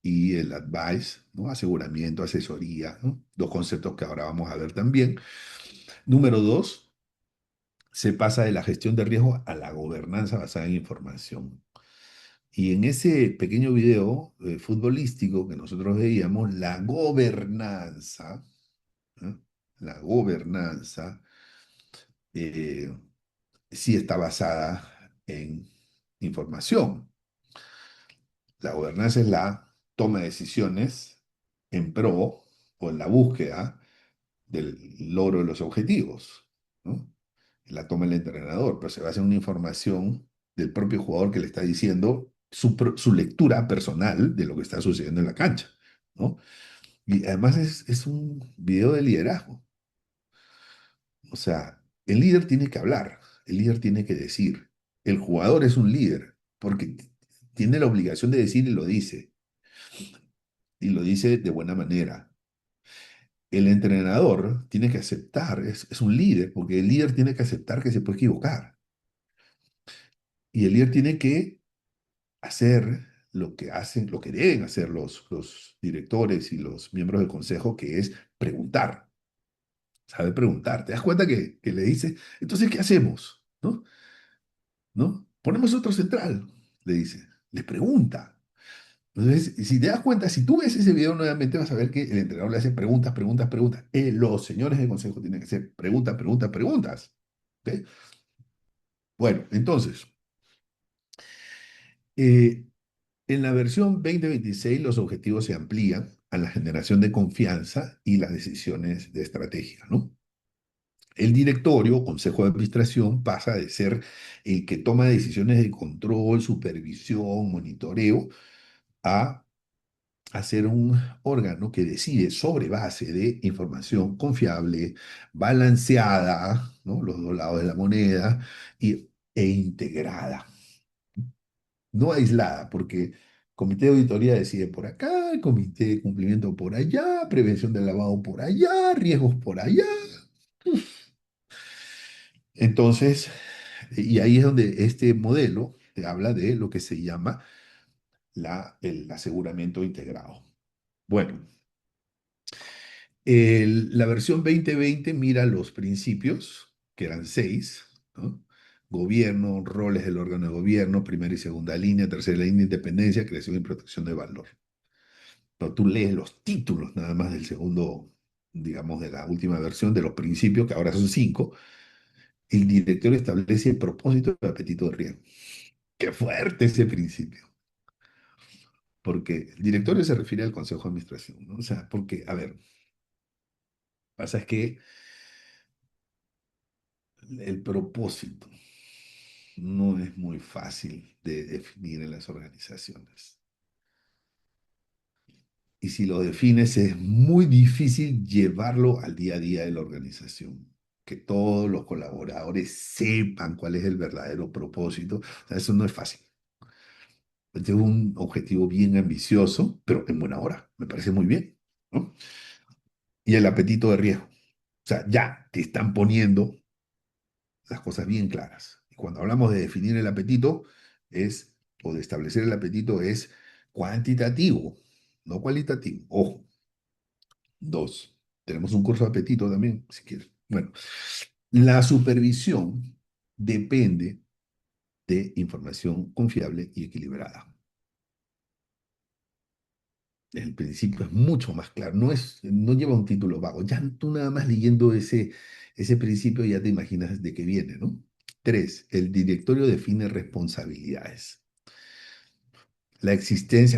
A: y el advice, ¿no? Aseguramiento, asesoría, ¿no? Dos conceptos que ahora vamos a ver también. Número dos, se pasa de la gestión de riesgo a la gobernanza basada en información. Y en ese pequeño video futbolístico que nosotros veíamos, ¿no? La gobernanza eh, sí está basada en información. La gobernanza es la toma de decisiones en pro o en la búsqueda del logro de los objetivos, ¿no? La toma el entrenador, pero se basa en una información del propio jugador que le está diciendo su lectura personal de lo que está sucediendo en la cancha, ¿no? Y además es un video de liderazgo. O sea, el líder tiene que hablar, el líder tiene que decir. El jugador es un líder porque tiene la obligación de decir y lo dice de buena manera. El entrenador tiene que aceptar, es un líder, porque el líder tiene que aceptar que se puede equivocar. Y el líder tiene que hacer lo que hacen, lo que deben hacer los directores y los miembros del consejo, que es preguntar, saber preguntar. ¿Te das cuenta que le dice, entonces, ¿qué hacemos? ¿No? ¿No? Ponemos otro central, le dice, le pregunta. Entonces, si te das cuenta, si tú ves ese video nuevamente, vas a ver que el entrenador le hace preguntas, preguntas, preguntas. Los señores del consejo tienen que hacer preguntas, preguntas, preguntas. ¿Ok? Bueno, entonces, eh, en la versión 2026 los objetivos se amplían a la generación de confianza y las decisiones de estrategia, ¿no? El directorio o consejo de administración pasa de ser el que toma decisiones de control, supervisión, monitoreo, a ser un órgano que decide sobre base de información confiable, balanceada, ¿no? Los dos lados de la moneda, e integrada, no aislada, porque comité de auditoría decide por acá, el comité de cumplimiento por allá, prevención del lavado por allá, riesgos por allá. Entonces, y ahí es donde este modelo te habla de lo que se llama el aseguramiento integrado. Bueno, la versión 2020 mira los principios, que eran seis, ¿no? Gobierno, roles del órgano de gobierno, primera y segunda línea, tercera línea, independencia, creación y protección de valor. Pero tú lees los títulos nada más del segundo, digamos, de la última versión de los principios, que ahora son cinco. El directorio establece el propósito del apetito de riesgo. Qué fuerte ese principio, porque el directorio se refiere al consejo de administración, ¿no? O sea, porque, a ver, pasa es que el propósito no es muy fácil de definir en las organizaciones. Y si lo defines, es muy difícil llevarlo al día a día de la organización. Que todos los colaboradores sepan cuál es el verdadero propósito. O sea, eso no es fácil. Este es un objetivo bien ambicioso, pero en buena hora. Me parece muy bien, ¿no? Y el apetito de riesgo. O sea, ya te están poniendo las cosas bien claras. Y cuando hablamos de definir el apetito, es, o de establecer el apetito, es cuantitativo, no cualitativo. Ojo, dos. Tenemos un curso de apetito también, si quieres. Bueno, la supervisión depende de información confiable y equilibrada. El principio es mucho más claro, no lleva un título vago. Ya tú nada más leyendo ese principio ya te imaginas de qué viene, ¿no? Tres, el directorio define responsabilidades.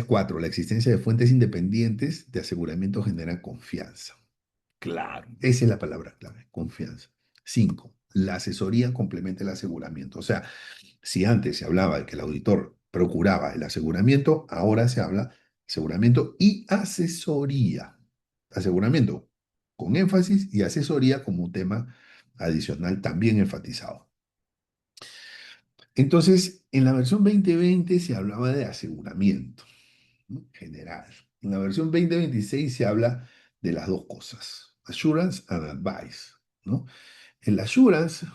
A: Cuatro, la existencia de fuentes independientes de aseguramiento genera confianza. Claro, esa es la palabra clave, confianza. Cinco, la asesoría complementa el aseguramiento. O sea, si antes se hablaba de que el auditor procuraba el aseguramiento, ahora se habla aseguramiento y asesoría. Aseguramiento con énfasis y asesoría como un tema adicional también enfatizado. Entonces, en la versión 2020 se hablaba de aseguramiento, ¿no? General. En la versión 2026 se habla de las dos cosas, assurance and advice, ¿no? El assurance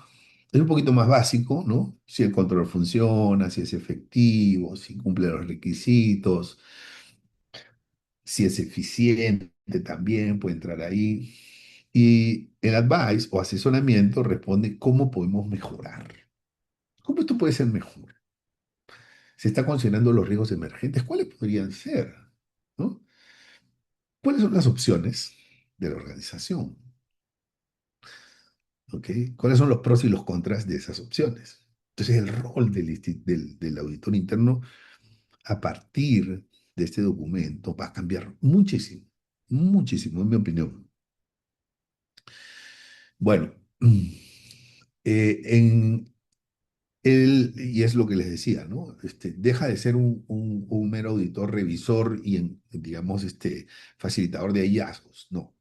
A: es un poquito más básico, ¿no? Si el control funciona, si es efectivo, si cumple los requisitos, si es eficiente también puede entrar ahí. Y el advice o asesoramiento responde cómo podemos mejorar. ¿Cómo esto puede ser mejor? Se está considerando los riesgos emergentes. ¿Cuáles podrían ser? ¿No? ¿Cuáles son las opciones de la organización? ¿Ok? ¿Cuáles son los pros y los contras de esas opciones? Entonces, el rol del auditor interno a partir de este documento va a cambiar muchísimo, muchísimo, en mi opinión. Bueno, en y es lo que les decía, ¿no? Deja de ser un mero auditor revisor y, digamos, facilitador de hallazgos. No.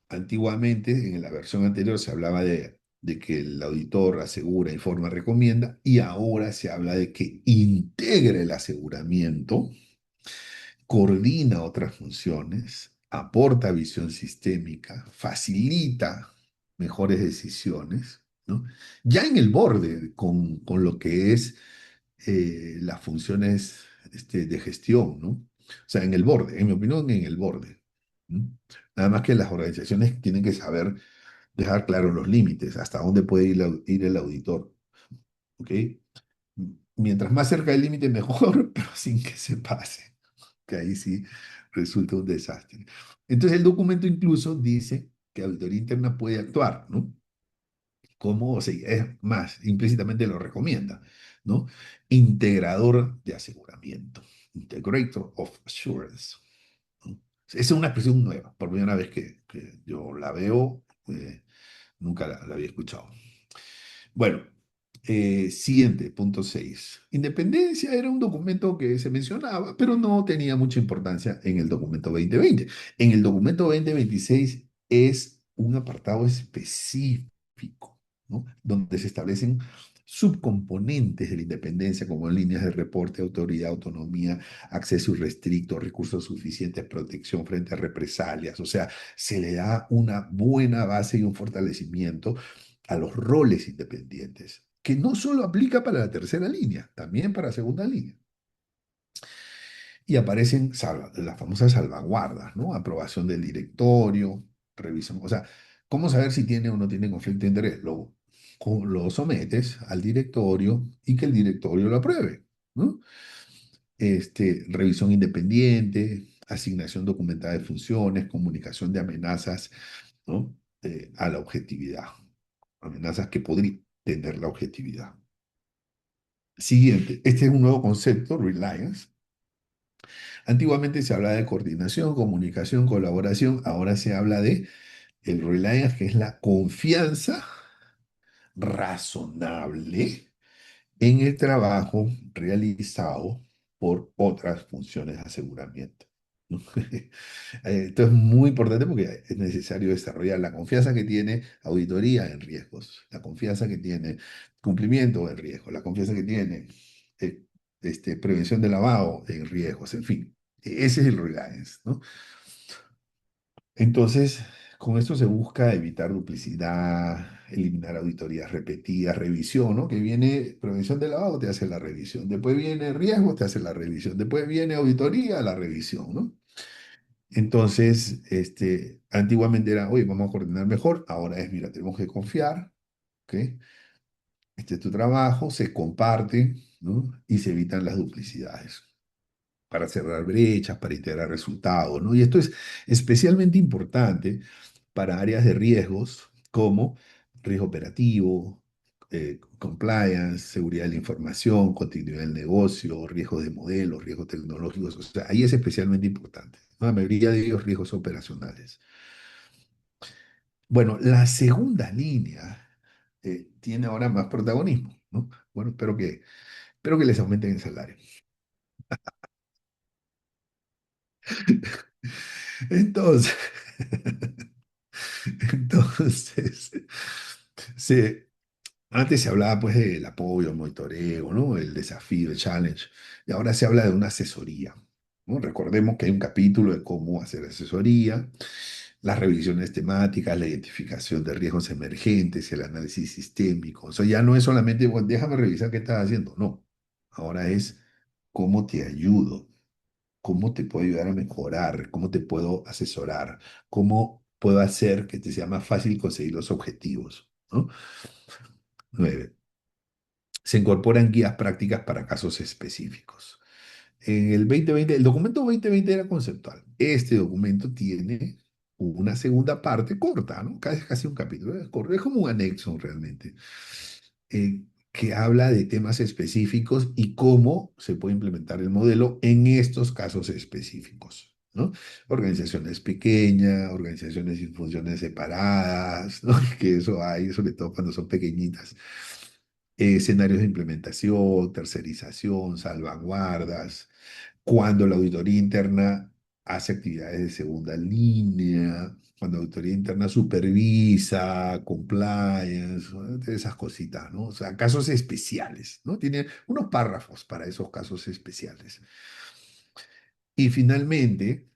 A: Antiguamente, en la versión anterior, se hablaba de que el auditor asegura, informa, recomienda, y ahora se habla de que integra el aseguramiento, coordina otras funciones, aporta visión sistémica, facilita mejores decisiones, ¿no? Ya en el borde con lo que es las funciones de gestión, ¿no? O sea, en el borde, en mi opinión, en el borde. ¿No? Nada más que las organizaciones tienen que saber dejar claros los límites, hasta dónde puede ir el auditor, ¿ok? Mientras más cerca del límite, mejor, pero sin que se pase, que ahí sí resulta un desastre. Entonces el documento incluso dice que auditoría interna puede actuar, ¿no? Como, o sea, es más, implícitamente lo recomienda, ¿no? Integrador de aseguramiento, Integrator of Assurance, ¿no? Esa es una expresión nueva, por primera vez que yo la veo, nunca la había escuchado. Bueno, siguiente, punto 6. Independencia era un documento que se mencionaba, pero no tenía mucha importancia en el documento 2020. En el documento 2026 es un apartado específico, ¿no? Donde se establecen subcomponentes de la independencia, como líneas de reporte, autoridad, autonomía, acceso irrestricto, recursos suficientes, protección frente a represalias. O sea, se le da una buena base y un fortalecimiento a los roles independientes, que no solo aplica para la tercera línea, también para segunda línea. Y aparecen las famosas salvaguardas, ¿no? Aprobación del directorio, revisión. O sea, ¿cómo saber si tiene o no tiene conflicto de interés? Lo sometes al directorio y que el directorio lo apruebe, ¿no? Revisión independiente, asignación documentada de funciones, comunicación de amenazas, ¿no? A la objetividad, amenazas que podrían tener la objetividad. Siguiente, este es un nuevo concepto, reliance. Antiguamente se hablaba de coordinación, comunicación, colaboración, ahora se habla de el reliance, que es la confianza razonable en el trabajo realizado por otras funciones de aseguramiento. ¿No? Esto es muy importante porque es necesario desarrollar la confianza que tiene auditoría en riesgos, la confianza que tiene cumplimiento de riesgos, la confianza que tiene prevención de lavado en riesgos, en fin. Ese es el reliance, ¿no? Entonces, con esto se busca evitar duplicidad, eliminar auditorías repetidas, revisión, ¿no? Que viene prevención de lavado, te hace la revisión. Después viene riesgos, te hace la revisión. Después viene auditoría, la revisión, ¿no? Entonces, antiguamente era, oye, vamos a coordinar mejor. Ahora es, mira, tenemos que confiar, ¿ok? Este es tu trabajo, se comparte, ¿no? Y se evitan las duplicidades para cerrar brechas, para integrar resultados, ¿no? Y esto es especialmente importante para áreas de riesgos como riesgo operativo, compliance, seguridad de la información, continuidad del negocio, riesgos de modelos, riesgos tecnológicos. O sea, ahí es especialmente importante, ¿no? La mayoría de ellos riesgos operacionales. Bueno, la segunda línea tiene ahora más protagonismo, ¿no? Bueno, espero que les aumenten el salario. Entonces, entonces, se, antes se hablaba pues del apoyo, el monitoreo, ¿no? El desafío, el challenge, y ahora se habla de una asesoría, ¿no? Recordemos que hay un capítulo de cómo hacer asesoría, las revisiones temáticas, la identificación de riesgos emergentes, el análisis sistémico. O sea, ya no es solamente, bueno, déjame revisar qué estás haciendo, no. Ahora es cómo te ayudo, cómo te puedo ayudar a mejorar, cómo te puedo asesorar, cómo puedo hacer que te sea más fácil conseguir los objetivos, ¿no? 9. Se incorporan guías prácticas para casos específicos. En el 2020, el documento 2020 era conceptual. Este documento tiene una segunda parte corta, ¿no? Casi un capítulo. Es como un anexo realmente, que habla de temas específicos y cómo se puede implementar el modelo en estos casos específicos, ¿no? Organizaciones pequeñas, organizaciones sin funciones separadas, ¿no? Que eso hay, sobre todo cuando son pequeñitas, escenarios de implementación, tercerización, salvaguardas, cuando la auditoría interna hace actividades de segunda línea, cuando la auditoría interna supervisa, compliance, ¿no? Esas cositas, ¿no? O sea, casos especiales, ¿no? Tiene unos párrafos para esos casos especiales. Y finalmente,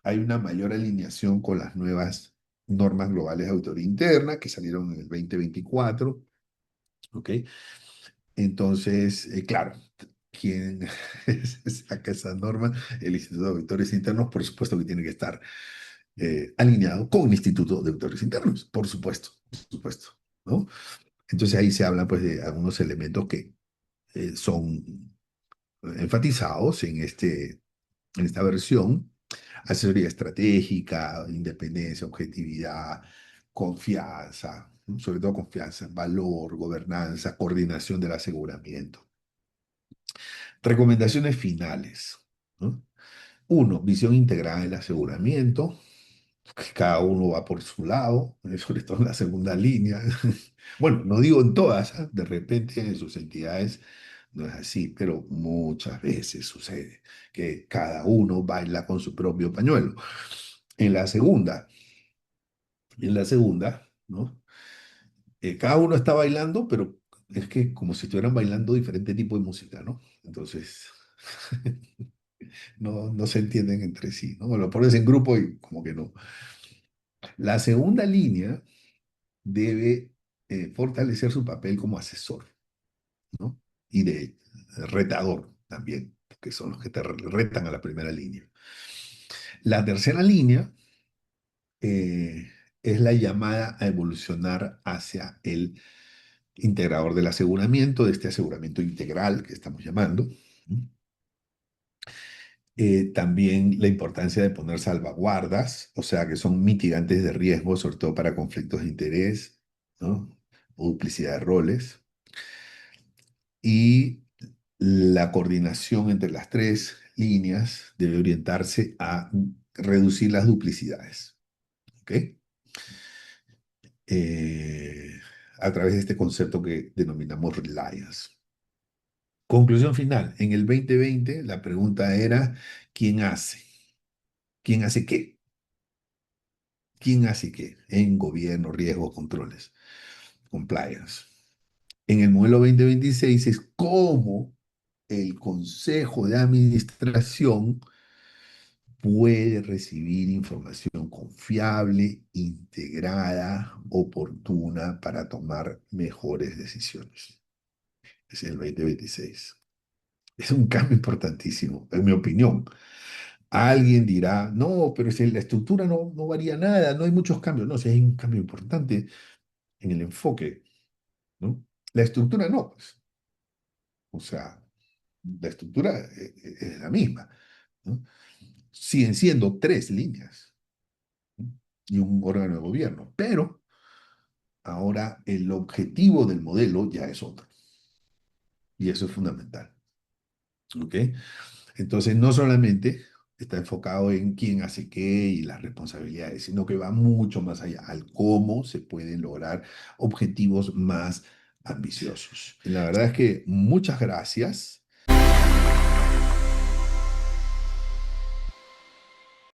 A: hay una mayor alineación con las nuevas normas globales de auditoría interna que salieron en el 2024, ¿ok? Entonces, claro, quien saca esa norma, el Instituto de Auditores Internos, por supuesto que tiene que estar alineado con el Instituto de Auditores Internos, por supuesto, ¿no? Entonces ahí se habla pues de algunos elementos que son enfatizados en esta versión: asesoría estratégica, independencia, objetividad, confianza, ¿no? Sobre todo confianza, valor, gobernanza, coordinación del aseguramiento. Recomendaciones finales, ¿no? Uno, visión integrada del aseguramiento, que cada uno va por su lado, sobre todo en la segunda línea. Bueno, no digo en todas, ¿ah? De repente en sus entidades no es así, pero muchas veces sucede que cada uno baila con su propio pañuelo. En la segunda, ¿no? Cada uno está bailando, pero es que como si estuvieran bailando diferente tipo de música, ¿no? Entonces, no se entienden entre sí, ¿no? Lo pones en grupo y como que no. La segunda línea debe fortalecer su papel como asesor, ¿no? Y de retador también, que son los que te retan a la primera línea. La tercera línea es la llamada a evolucionar hacia el integrador del aseguramiento, de este aseguramiento integral que estamos llamando. También la importancia de poner salvaguardas, o sea, que son mitigantes de riesgo, sobre todo para conflictos de interés, ¿no? O duplicidad de roles. Y la coordinación entre las tres líneas debe orientarse a reducir las duplicidades, ¿ok? Eh, a través de este concepto que denominamos reliance. Conclusión final. En el 2020 la pregunta era, ¿quién hace? ¿Quién hace qué? ¿Quién hace qué? En gobierno, riesgos, controles, compliance. En el modelo 2026 es cómo el consejo de administración puede recibir información confiable, integrada, oportuna para tomar mejores decisiones. Es el 2026. Es un cambio importantísimo, en mi opinión. Alguien dirá, no, pero si la estructura no varía nada, no hay muchos cambios. No, si hay un cambio importante en el enfoque, ¿no? La estructura no, pues. O sea, la estructura es la misma, ¿no? Siguen siendo tres líneas, ¿no? Y un órgano de gobierno, pero ahora el objetivo del modelo ya es otro, y eso es fundamental, ¿ok? Entonces, no solamente está enfocado en quién hace qué y las responsabilidades, sino que va mucho más allá, al cómo se pueden lograr objetivos más ambiciosos. Y la verdad es que muchas gracias.